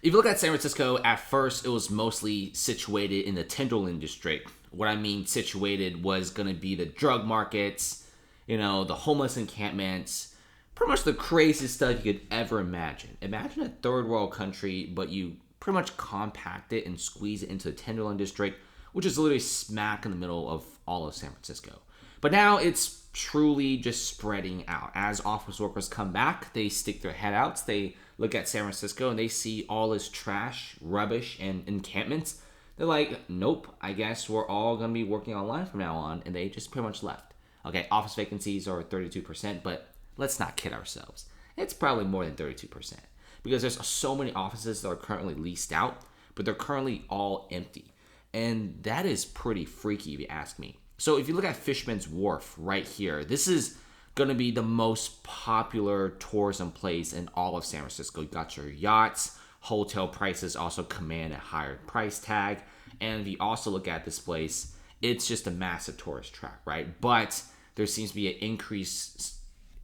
If you look at San Francisco, at first it was mostly situated in the Tenderloin district. What I mean situated was going to be the drug markets, the homeless encampments, pretty much the craziest stuff you could ever imagine. Imagine a third world country, but you pretty much compact it and squeeze it into the Tenderloin district, which is literally smack in the middle of all of San Francisco. But now it's truly just spreading out. As office workers come back, they stick their head out. They look at San Francisco and they see all this trash, rubbish, and encampments. They're like, nope, I guess we're all going to be working online from now on. And they just pretty much left. Okay, office vacancies are 32%, but let's not kid ourselves. It's probably more than 32%. Because there's so many offices that are currently leased out, but they're currently all empty. And that is pretty freaky if you ask me. So if you look at Fisherman's Wharf right here, this is going to be the most popular tourism place in all of San Francisco. You got your yachts, hotel prices also command a higher price tag. And if you also look at this place, it's just a massive tourist trap, right? But there seems to be an increased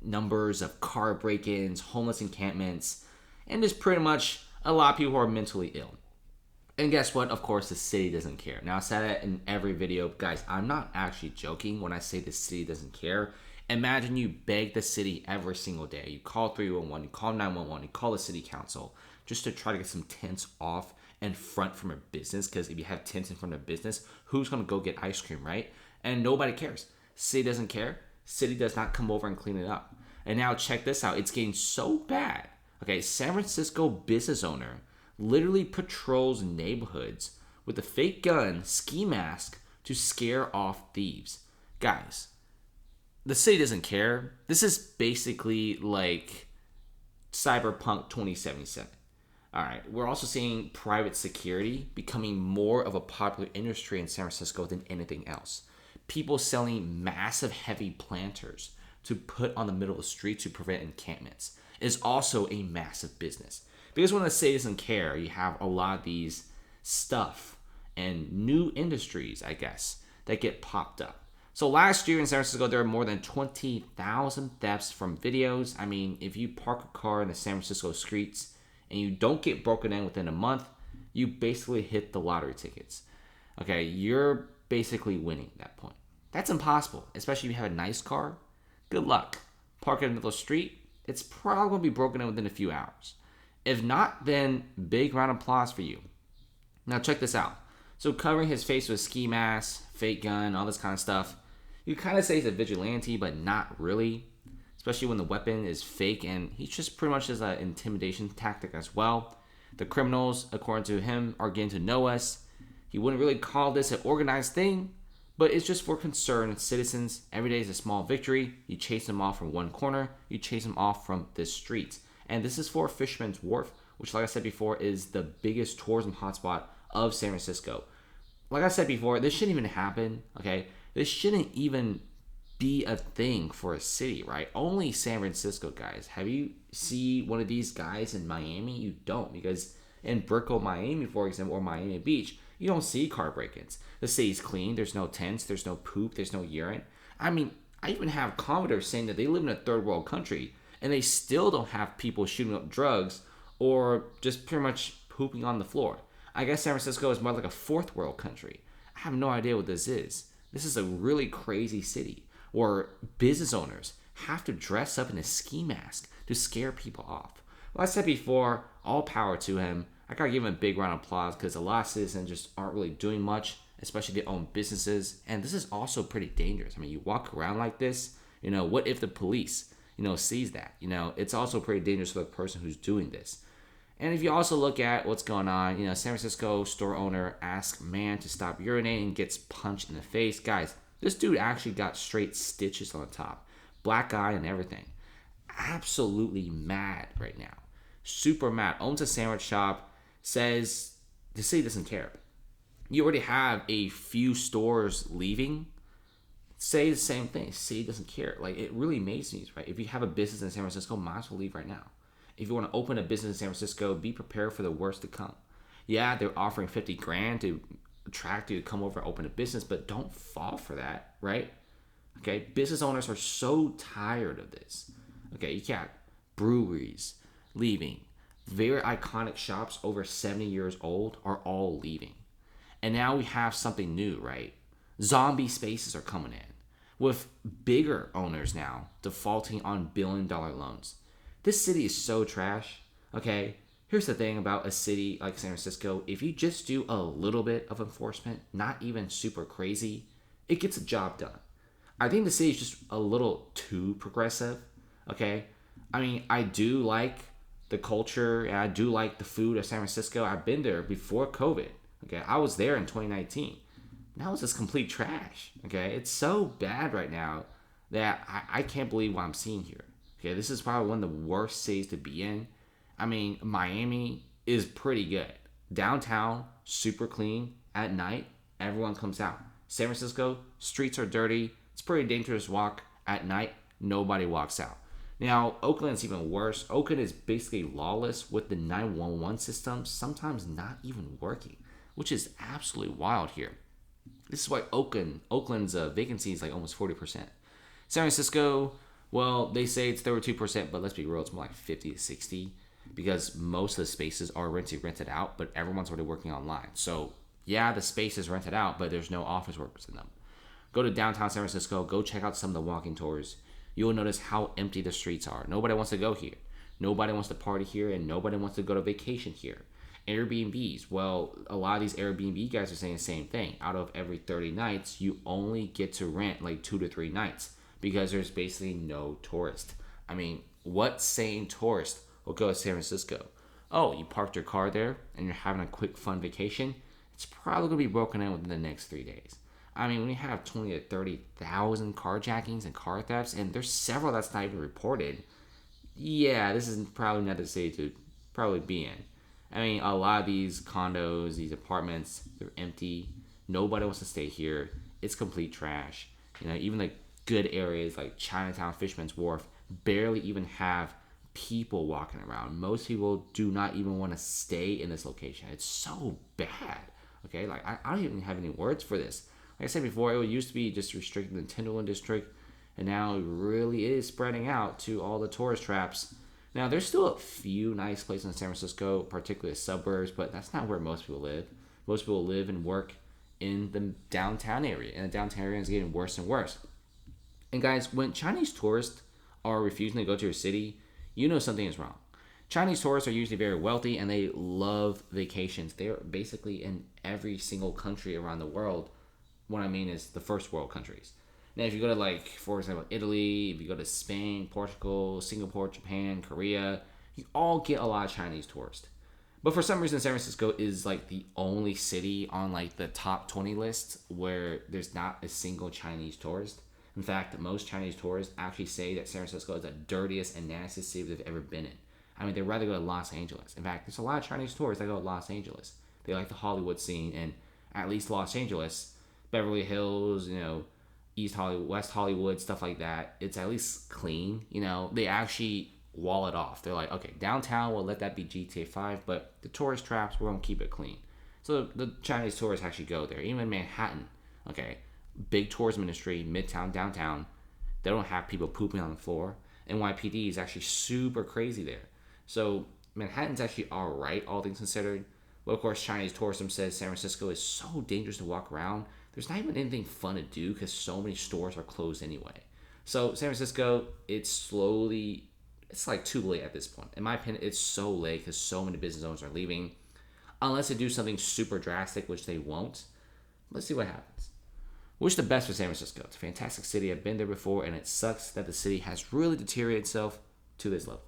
numbers of car break-ins, homeless encampments, and there's pretty much a lot of people who are mentally ill. And guess what? Of course, the city doesn't care. Now, I said that in every video. Guys, I'm not actually joking when I say the city doesn't care. Imagine you beg the city every single day. You call 311, you call 911, you call the city council just to try to get some tents off in front from a business. Because if you have tents in front of a business, who's going to go get ice cream, right? And nobody cares. City doesn't care. City does not come over and clean it up. And now check this out. It's getting so bad. Okay, San Francisco business owner literally patrols neighborhoods with a fake gun, ski mask to scare off thieves. Guys, the city doesn't care. This is basically like Cyberpunk 2077. All right, we're also seeing private security becoming more of a popular industry in San Francisco than anything else. People selling massive heavy planters to put on the middle of the street to prevent encampments is also a massive business. Because when the city doesn't care, you have a lot of these stuff and new industries, I guess, that get popped up. So last year in San Francisco, there were more than 20,000 thefts from videos. I mean, if you park a car in the San Francisco streets and you don't get broken in within a month, you basically hit the lottery tickets. Okay, you're basically winning at that point. That's impossible, especially if you have a nice car. Good luck. Park it in the middle of the street, it's probably going to be broken in within a few hours. If not, then big round of applause for you. Now check this out. So covering his face with ski mask, fake gun, all this kind of stuff, you kind of say he's a vigilante, but not really. Especially when the weapon is fake and he's just pretty much as an intimidation tactic as well. The criminals, according to him, are getting to know us. He wouldn't really call this an organized thing, but it's just for concerned citizens. Every day is a small victory. You chase them off from one corner. You chase them off from the streets. And this is for Fisherman's Wharf, which, like I said before, is the biggest tourism hotspot of San Francisco. Like I said before, this shouldn't even happen, okay? This shouldn't even be a thing for a city, right? Only San Francisco, guys. Have you seen one of these guys in Miami? You don't, because in Brickell, Miami, for example, or Miami Beach, you don't see car break-ins. The city's clean. There's no tents. There's no poop. There's no urine. I mean, I even have commenters saying that they live in a third world country, and they still don't have people shooting up drugs or just pretty much pooping on the floor. I guess San Francisco is more like a fourth world country. I have no idea what this is. This is a really crazy city where business owners have to dress up in a ski mask to scare people off. Like I said before, all power to him. I gotta give him a big round of applause because a lot of citizens just aren't really doing much, especially their own businesses. And this is also pretty dangerous. I mean, you walk around like this, what if the police sees that? It's also pretty dangerous for the person who's doing this. And if you also look at what's going on, San Francisco store owner asks man to stop urinating and gets punched in the face. Guys, this dude actually got straight stitches on the top, black eye and everything. Absolutely mad right now. Super mad. Owns a sandwich shop, says the city doesn't care. You already have a few stores leaving. Say the same thing. City doesn't care. Like, it really amazes me, right? If you have a business in San Francisco, might as well leave right now. If you want to open a business in San Francisco, be prepared for the worst to come. Yeah, they're offering $50,000 to attract you to come over and open a business, but don't fall for that, right? Okay, business owners are so tired of this. Okay, you got breweries leaving, very iconic shops over 70 years old are all leaving. And now we have something new, right? Zombie spaces are coming in with bigger owners now defaulting on billion-dollar loans. This city is so trash, okay? Here's the thing about a city like San Francisco. If you just do a little bit of enforcement, not even super crazy, it gets a job done. I think the city is just a little too progressive, okay? I mean, I do like the culture and I do like the food of San Francisco. I've been there before COVID, okay? I was there in 2019. Now it's just complete trash, okay? It's so bad right now that I can't believe what I'm seeing here. Okay, this is probably one of the worst cities to be in. I mean, Miami is pretty good. Downtown, super clean. At night, everyone comes out. San Francisco, streets are dirty. It's pretty dangerous to walk. At night, nobody walks out. Now, Oakland's even worse. Oakland is basically lawless with the 911 system sometimes not even working, which is absolutely wild here. This is why Oakland's vacancy is like almost 40%. San Francisco, well, they say it's 32%, but let's be real, it's more like 50 to 60 because most of the spaces are rented out, but everyone's already working online. So, yeah, the space is rented out, but there's no office workers in them. Go to downtown San Francisco, go check out some of the walking tours. You will notice how empty the streets are. Nobody wants to go here. Nobody wants to party here, and nobody wants to go to vacation here. Airbnbs, well, a lot of these Airbnb guys are saying the same thing. Out of every 30 nights, you only get to rent like 2 to 3 nights because there's basically no tourist. I mean, what sane tourist will go to San Francisco? Oh, you parked your car there and you're having a quick fun vacation? It's probably going to be broken in within the next 3 days. I mean, when you have 20 to 30,000 carjackings and car thefts, and there's several that's not even reported, yeah, this is probably not the city to probably be in. I mean, a lot of these condos, these apartments, they're empty. Nobody wants to stay here. It's complete trash. You know, even the good areas like Chinatown, Fisherman's Wharf, barely even have people walking around. Most people do not even want to stay in this location. It's so bad. Okay, like I don't even have any words for this. Like I said before, it used to be just restricted in the Tenderloin district, and now it really is spreading out to all the tourist traps. Now, there's still a few nice places in San Francisco, particularly the suburbs, but that's not where most people live. Most people live and work in the downtown area, and the downtown area is getting worse and worse. And guys, when Chinese tourists are refusing to go to your city, you know something is wrong. Chinese tourists are usually very wealthy, and they love vacations. They're basically in every single country around the world. What I mean is the first world countries. Now, if you go to, like, for example, Italy, if you go to Spain, Portugal, Singapore, Japan, Korea, you all get a lot of Chinese tourists. But for some reason, San Francisco is, like, the only city on, like, the top 20 list where there's not a single Chinese tourist. In fact, most Chinese tourists actually say that San Francisco is the dirtiest and nastiest city they've ever been in. I mean, they'd rather go to Los Angeles. In fact, there's a lot of Chinese tourists that go to Los Angeles. They like the Hollywood scene, and at least Los Angeles, Beverly Hills, you know, East Hollywood, West Hollywood, stuff like that, it's at least clean. You know, they actually wall it off. They're like, okay, downtown, we'll let that be GTA 5, but the tourist traps, we're going to keep it clean. So the Chinese tourists actually go there. Even Manhattan, okay, big tourism industry, midtown, downtown, they don't have people pooping on the floor. NYPD is actually super crazy there. So Manhattan's actually all right, all things considered. But of course, Chinese tourism says San Francisco is so dangerous to walk around. There's not even anything fun to do because so many stores are closed anyway. So San Francisco, it's like too late at this point. In my opinion, it's so late because so many business owners are leaving. Unless they do something super drastic, which they won't. Let's see what happens. Wish the best for San Francisco. It's a fantastic city. I've been there before, and it sucks that the city has really deteriorated itself to this level.